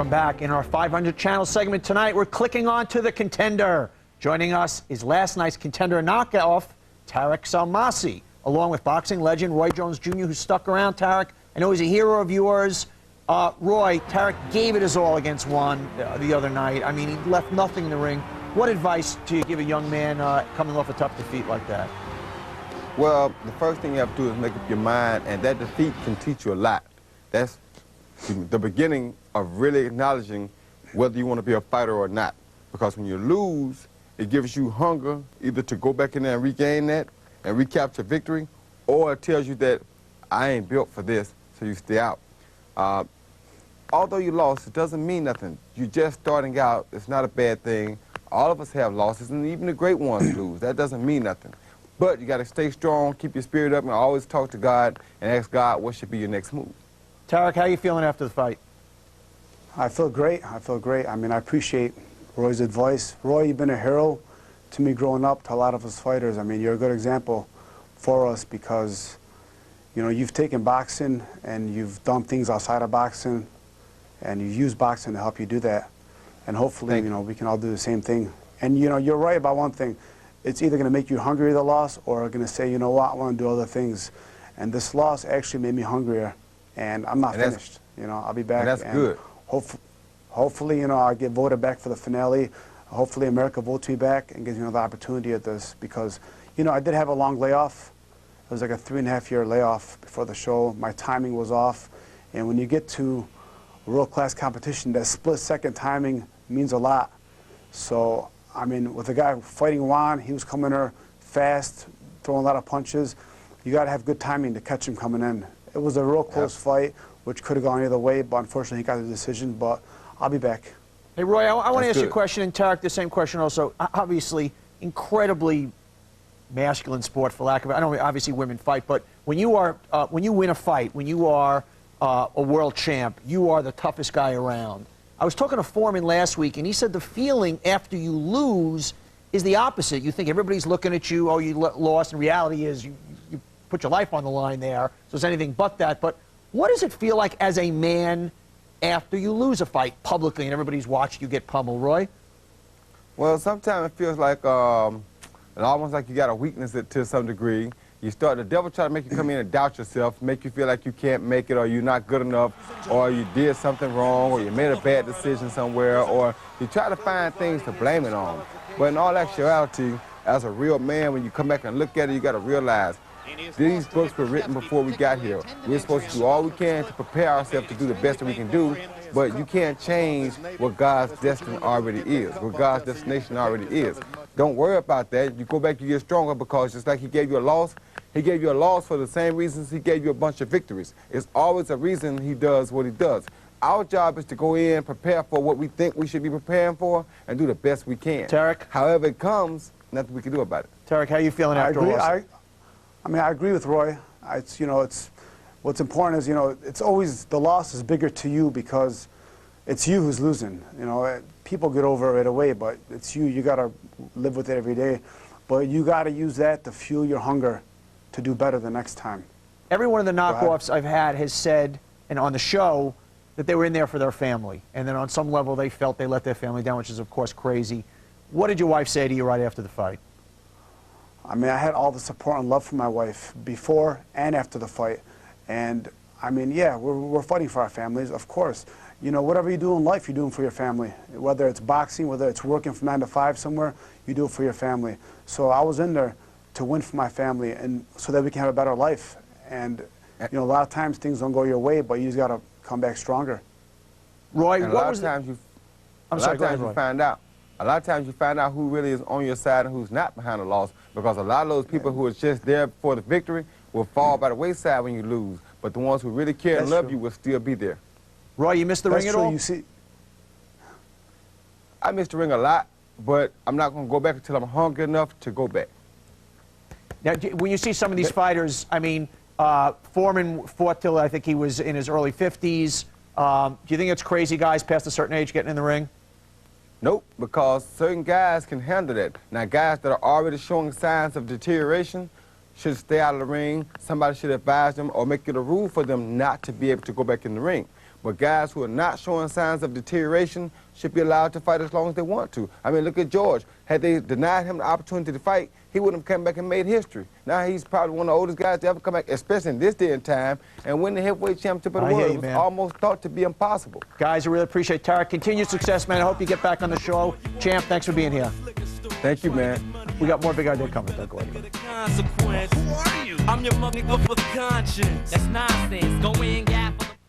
Welcome back. In our 500 channel segment tonight, we're clicking on to the contender. Joining us is last night's contender knockoff, Tarick Salmaci, along with boxing legend Roy Jones Jr., who stuck around. Tarick, I know he's a hero of yours. Roy, Tarick gave it his all against Juan the other night. I mean, he left nothing in the ring. What advice do you give a young man coming off a tough defeat like that? Well, the first thing you have to do is make up your mind, and that defeat can teach you a lot. That's the beginning of really acknowledging whether you want to be a fighter or not. Because when you lose, it gives you hunger either to go back in there and regain that and recapture victory, or it tells you that I ain't built for this, so you stay out. Although you lost, it doesn't mean nothing. You're just starting out. It's not a bad thing. All of us have losses, and even the great ones lose. That doesn't mean nothing. But you got to stay strong, keep your spirit up, and always talk to God and ask God what should be your next move. Tarick, how are you feeling after the fight? I feel great. I feel great. I mean, I appreciate Roy's advice. Roy, you've been a hero to me growing up, to a lot of us fighters. I mean, you're a good example for us because, you know, you've taken boxing and you've done things outside of boxing, and you've used boxing to help you do that. And hopefully, you know, we can all do the same thing. And, you know, you're right about one thing. It's either going to make you hungry, the loss, or going to say, you know what, I want to do other things. And this loss actually made me hungrier, and I'm not finished. You know, I'll be back. And that's good. Hopefully, you know, I'll get voted back for the finale. Hopefully, America votes me back and gives me another opportunity at this because, you know, I did have a long layoff. It was like a 3.5-year layoff before the show. My timing was off. And when you get to world-class competition, that split-second timing means a lot. So, I mean, with the guy fighting Juan, he was coming there fast, throwing a lot of punches. You got to have good timing to catch him coming in. It was a real close fight, which could have gone either way, but unfortunately he got the decision, but I'll be back. Hey, Roy, I want to ask you a question, and Tarick, the same question also. Obviously, incredibly masculine sport, for lack of it. I know obviously women fight, but when you win a fight, when you are a world champ, you are the toughest guy around. I was talking to Foreman last week, and he said the feeling after you lose is the opposite. You think everybody's looking at you, oh, you lost, and reality is you put your life on the line there, so it's anything but that. But what does it feel like as a man after you lose a fight publicly and everybody's watching you get pummeled, Roy? Well, sometimes it feels like almost like you got a weakness to some degree. The devil try to make you come in and doubt yourself, make you feel like you can't make it, or you're not good enough, or you did something wrong, or you made a bad decision somewhere, or you try to find things to blame it on. But in all actuality, as a real man, when you come back and look at it, you got to realize these books were written before we got here. We're supposed to do all we can to prepare ourselves to do the best that we can do, but you can't change what God's destiny already is, what God's destination already is. Don't worry about that. You go back, you get stronger, because just like he gave you a loss, he gave you a loss for the same reasons he gave you a bunch of victories. It's always a reason he does what he does. Our job is to go in, prepare for what we think we should be preparing for, and do the best we can. Tarick? However it comes, nothing we can do about it. Tarick, how are you feeling after a loss? I mean, I agree with Roy. You know, what's important is, you know, it's always the loss is bigger to you because it's you who's losing. You know, people get over it away, but it's you. You got to live with it every day. But you got to use that to fuel your hunger to do better the next time. Every one of the knockoffs I've had has said, and on the show, that they were in there for their family. And then on some level, they felt they let their family down, which is, of course, crazy. What did your wife say to you right after the fight? I mean, I had all the support and love from my wife before and after the fight. And, I mean, yeah, we're fighting for our families, of course. You know, whatever you do in life, you're doing for your family. Whether it's boxing, whether it's working from 9 to 5 somewhere, you do it for your family. So I was in there to win for my family and so that we can have a better life. And, you know, a lot of times things don't go your way, but you just got to come back stronger. Roy, and what was the... A lot of times you find out who really is on your side and who's not behind the loss, because a lot of those people who are just there for the victory will fall by the wayside when you lose. But the ones who really care and love you will still be there. Roy, you missed the ring at all? You see, I missed the ring a lot, but I'm not going to go back until I'm hungry enough to go back. Now, when you see some of these fighters, I mean, Foreman fought till I think he was in his early 50s. Do you think it's crazy guys past a certain age getting in the ring? Nope, because certain guys can handle that. Now, guys that are already showing signs of deterioration should stay out of the ring. Somebody should advise them or make it a rule for them not to be able to go back in the ring. But guys who are not showing signs of deterioration should be allowed to fight as long as they want to. I mean, look at George. Had they denied him the opportunity to fight, he would have come back and made history. Now he's probably one of the oldest guys to ever come back, especially in this day and time, and win the heavyweight championship of the world. It was almost thought to be impossible. Guys, I really appreciate Tarick. Continued success, man. I hope you get back on the show. Champ, thanks for being here. Thank you, man. We got more Big Idea coming. Don't go anywhere. Who are you? I'm your mother of conscience. That's nonsense. Go in, gap.